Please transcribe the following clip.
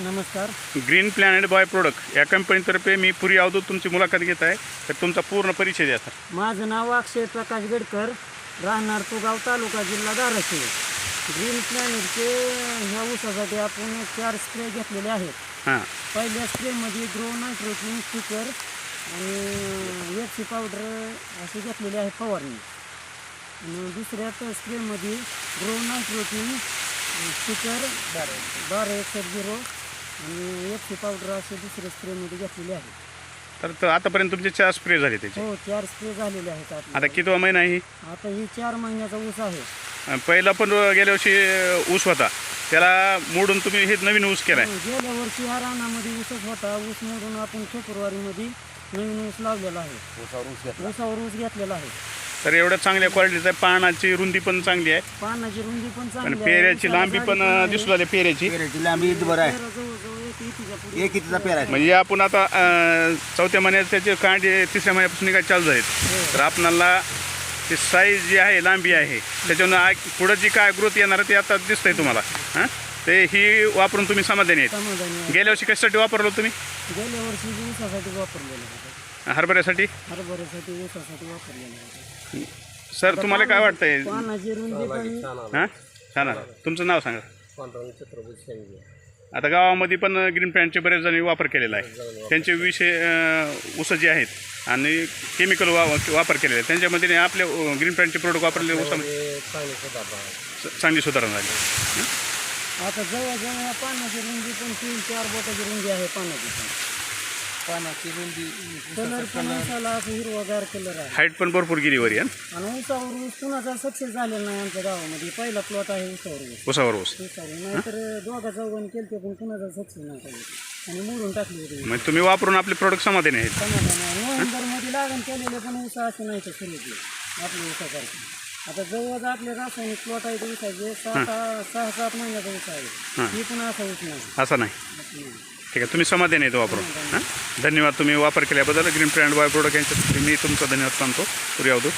नमस्कार. Green planet by product या कंपनीतर्फे मी पुरी अवधूत तुमची मुलाखत घेत आहे. तर तुमचा पूर्ण परिचय द्या सर. माझं नाव अक्षय प्रकाश गडकर, राहणार तुगाव, तालुका, जिल्हा धाराशिव. ग्रीन प्लॅनेटचे ह्या ऊसासाठी आपण 4 स्प्रे घेतलेले आहेत. हां, पहिल्या स्प्रेमध्ये ग्रो नायट्रोजन स्टिकर आणि एफसी पावडर असे घेतलेले आहे फवारणी. आणि दुसऱ्या स्प्रेमध्ये ग्रो नायट्रोजन स्टिकर 12-1-0 आणि एफसी पावडर असे दुसरे स्प्रेमध्ये घेतलेले आहे. तर आतापर्यंत तुमचे 4 स्प्रे झाले त्याचे. हो, 4 स्प्रे झालेले आहेत. आता कितवा महिना आहे? आता ही 4 महिन्याचा ऊस आहे. पहिला पण गेल्या वर्षी ऊस होता, त्याला मोडून तुम्ही हे नवीन ऊस केलाय. गेल्या वर्षी ह्या रानामध्ये ऊसच होता. ऊस मोडून आपण फेब्रुवारीमध्ये नवीन ऊस लावलेला आहे. ऊसावर ऊस घेतलेला आहे. तर एवढ्या चांगल्या क्वालिटीचा आहे. पानाची रुंदी पण चांगली आहे पानाची रुंदी पण आणि चांगली आहे. पेऱ्याची लांबी पण दिसू लागली. पेऱ्याची लांबी बरं आहे. जवळजवळ एक इथचा पेरा आहे. म्हणजे आपण आता 4थ्या महिन्यात त्याचे कांडे 3ऱ्या महिन्यापासून निघायला चालू आहेत. तर आपणाला ते साईज जी आहे, लांबी आहे, त्याच्यानं पुढं जी काय ग्रोथ येणार आहे ते आता दिसतंय तुम्हाला. हां, ते ही वापरून तुम्ही समाधानी आहेत. समाधानी आहे. गेल्या वर्षी कशासाठी वापरलं तुम्ही? गेल्या वर्षी ऊसासाठी वापरलेलं होतं. हरभऱ्यासाठी. हरभऱ्यासाठी ऊसासाठी वापरलेलं होतं. सर, तुम्हाला काय वाटतंय? पानाची रुंदी पण हां, छान आहे. तुमचं नाव सांगा. छत्रपती शेंगे. आता गावामध्ये पण ग्रीन पॅन्टचे बरेच जण वापर केलेला आहे. त्यांचे विषय ऊस जे आहेत आणि केमिकल वापर केलेले आहे, त्यांच्यामध्ये आपल्या ग्रीन पॅन्टचे प्रोडक्ट वापरलेले ऊसामध्ये चांगली सुधारणा झाली. आता जवळजवळ या पानाची रुंदी पण 3-4 बोटाची रुंदी आहे. पानाची रुंदी कलर पण ऊसाला असं हिरवागार कलर आहे. हाईट पण भरपूर गेली वरी आहे. आणि ऊसावर ऊस कुणाचा सक्सेस झालेला नाही आमच्या गावामध्ये. पहिला प्लॉट आहे ऊसावर ऊस. ऊसावर ऊस. नाहीतर दोघा-चौघांनी केलते पण कुणाचा सक्सेस नाही काही आणि मोडून टाकली होती. म्हणजे तुम्ही वापरून आपले प्रोडक्ट समाधानी आहेत. समाधान. नोव्हेंबरमध्ये लागण केलेले पण ऊस असे नाही तर सुरू आपल्या ऊसासारखे. आता जवळ आपले रासायनिक प्लॉट आहेत ऊसाचे 6-7 महिन्याचा ऊस आहे. ही पण असा ऊस नाही. असं नाही. ठीक आहे, तुम्ही समाधानी आहेत वापरून. हां, धन्यवाद. तुम्ही वापर केल्याबद्दल ग्रीन प्लॅनेट बाय प्रोडक्ट यांच्यासाठी मी तुमचा धन्यवाद मानतो. पुरी अवधूत.